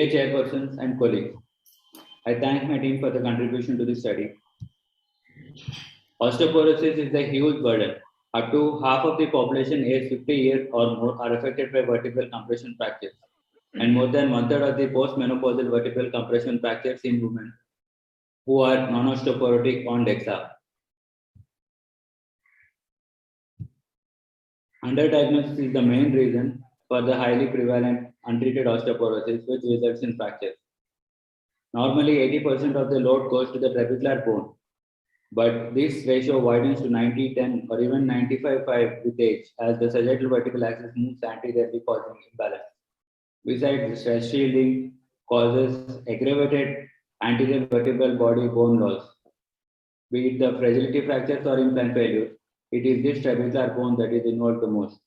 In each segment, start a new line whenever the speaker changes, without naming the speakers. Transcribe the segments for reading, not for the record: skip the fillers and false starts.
Dear chairpersons and colleagues, I thank my team for the contribution to this study. Osteoporosis is a huge burden. Up to half of the population aged 50 years or more are affected by vertebral compression fractures, and more than one-third of the postmenopausal vertebral compression fractures in women who are non-osteoporotic on DEXA. Underdiagnosis is the main reason for the highly prevalent untreated osteoporosis, which results in fractures. Normally, 80% of the load goes to the trabecular bone, but this ratio widens to 90-10 or even 95-5 with age as the sagittal vertical axis moves anteriorly, causing imbalance. Besides, the stress shielding causes aggravated anterior vertebral body bone loss. Be it the fragility fractures or implant failure, it is this trabecular bone that is involved the most.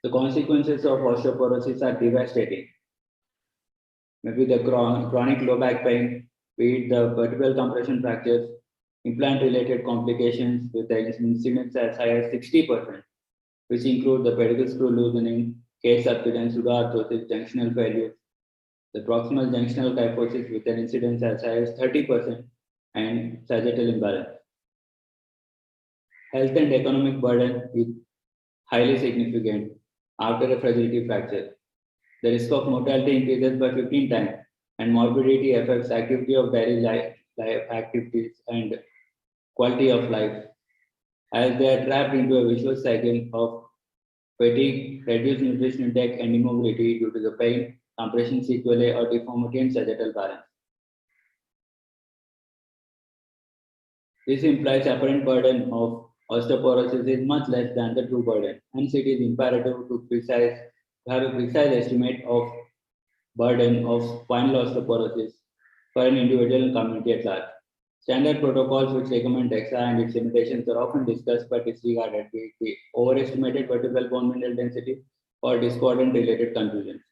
The consequences of osteoporosis are devastating. Maybe the chronic low back pain, be it the vertebral compression fractures, implant-related complications with the incidence as high as 60%, which include the pedicle screw loosening, case subsidence, pseudoarthrosis, junctional failure, the proximal junctional kyphosis with an incidence as high as 30%, and sagittal imbalance. Health and economic burden is highly significant after a fragility fracture. The risk of mortality increases by 15 times, and morbidity affects activity of daily life activities and quality of life, as they are trapped into a vicious cycle of fatigue, reduced nutrition intake, and immobility due to the pain, compression sequelae, or deformity and sagittal balance. This implies apparent burden of osteoporosis is much less than the true burden, hence it is imperative to have a precise estimate of burden of spinal osteoporosis for an individual and community at large. Standard protocols which recommend DEXA and its limitations are often discussed but disregarded, be it the overestimated vertebral bone mineral density or discordant related confusions.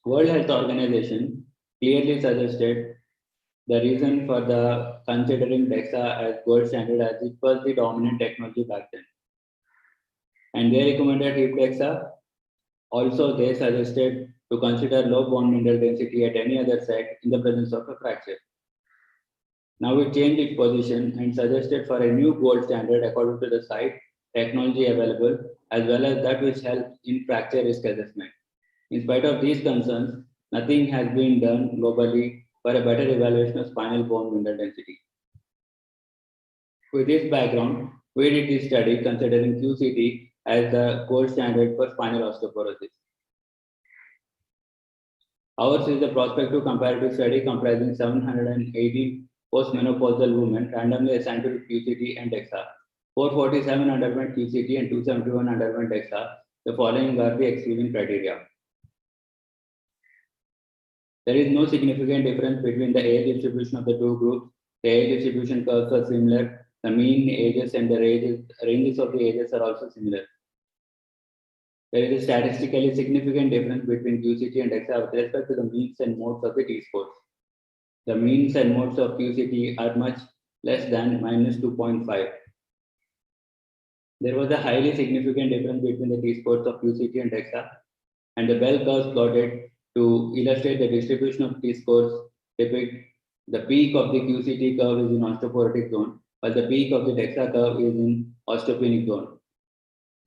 World Health Organization clearly suggested the reason for the considering DEXA as gold standard as it was the dominant technology back then. And they recommended hip DEXA. Also, they suggested to consider low bone mineral density at any other site in the presence of a fracture. Now it changed its position and suggested for a new gold standard according to the site, technology available, as well as that which helps in fracture risk assessment. In spite of these concerns, nothing has been done globally for a better evaluation of spinal bone mineral density. With this background, we did this study considering QCT as the gold standard for spinal osteoporosis. Ours is a prospective comparative study comprising 780 postmenopausal women randomly assigned to QCT and DEXA. 447 underwent QCT and 271 underwent DEXA. The following are the exclusion criteria. There is no significant difference between the age distribution of the two groups. The age distribution curves are similar. The mean ages and the ranges of the ages are also similar. There is a statistically significant difference between QCT and DEXA with respect to the means and modes of the T-scores. The means and modes of QCT are much less than -2.5. There was a highly significant difference between the T-scores of QCT and DEXA, and the bell curves plotted to illustrate the distribution of T-scores depict the peak of the QCT curve is in osteoporotic zone, while the peak of the DEXA curve is in osteopenic zone.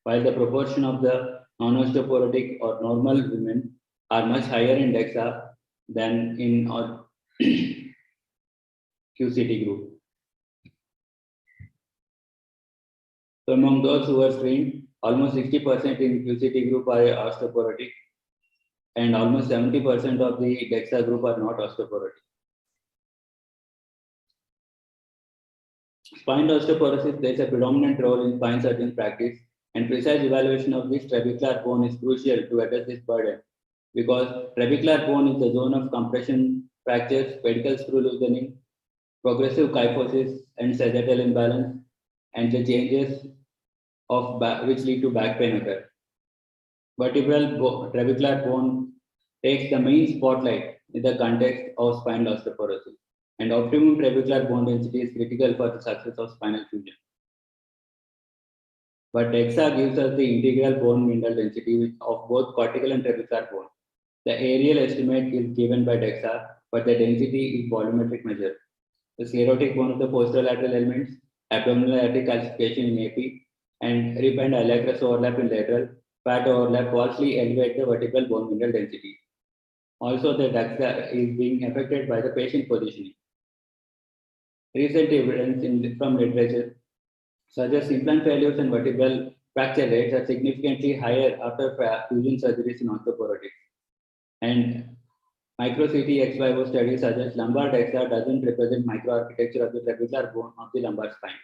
While the proportion of the non-osteoporotic or normal women are much higher in DEXA than in QCT group. So among those who were screened, almost 60% in QCT group are osteoporotic, and almost 70% of the DEXA group are not osteoporotic. Spinal osteoporosis plays a predominant role in spine surgeon practice, and precise evaluation of this trabecular bone is crucial to address this burden, because trabecular bone is the zone of compression fractures, pedicle screw loosening, progressive kyphosis, and sagittal imbalance, and the changes of which lead to back pain occur. Vertebral trabecular bone takes the main spotlight in the context of spinal osteoporosis, and optimum trabecular bone density is critical for the success of spinal fusion. But DEXA gives us the integral bone mineral density of both cortical and trabecular bone. The aerial estimate is given by DEXA, but the density is volumetric measure. The sclerotic bone of the posterolateral elements, abdominal aortic calcification in AP, and rib and iliacrus overlap in lateral, fat overlap falsely elevate the vertebral bone mineral density. Also, the DEXA is being affected by the patient positioning. Recent evidence from literature suggests implant failures and vertebral fracture rates are significantly higher after fusion surgeries in osteoporosis. And micro-CT ex-vivo study suggests lumbar DEXA doesn't represent microarchitecture of the trabecular bone of the lumbar spine.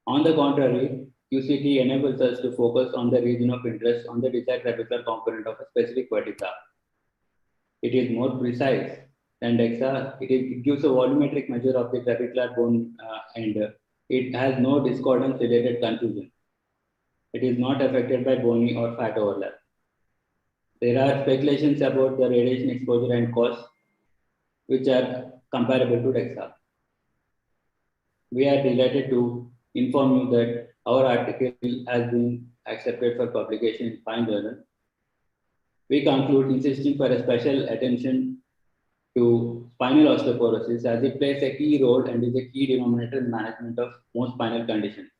On the contrary, QCT enables us to focus on the region of interest on the desired trabecular component of a specific vertebra. It is more precise than DEXA. It gives a volumetric measure of the trabecular bone and it has no discordance related confusion. It is not affected by bony or fat overlap. There are speculations about the radiation exposure and cost, which are comparable to DEXA. We are delighted to inform you that our article has been accepted for publication in Fine Journal. We conclude insisting for a special attention to spinal osteoporosis as it plays a key role and is a key denominator in management of most spinal conditions.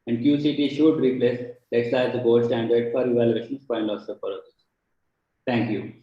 And QCT should replace DEXA as the gold standard for evaluation of spinal osteoporosis. Thank you.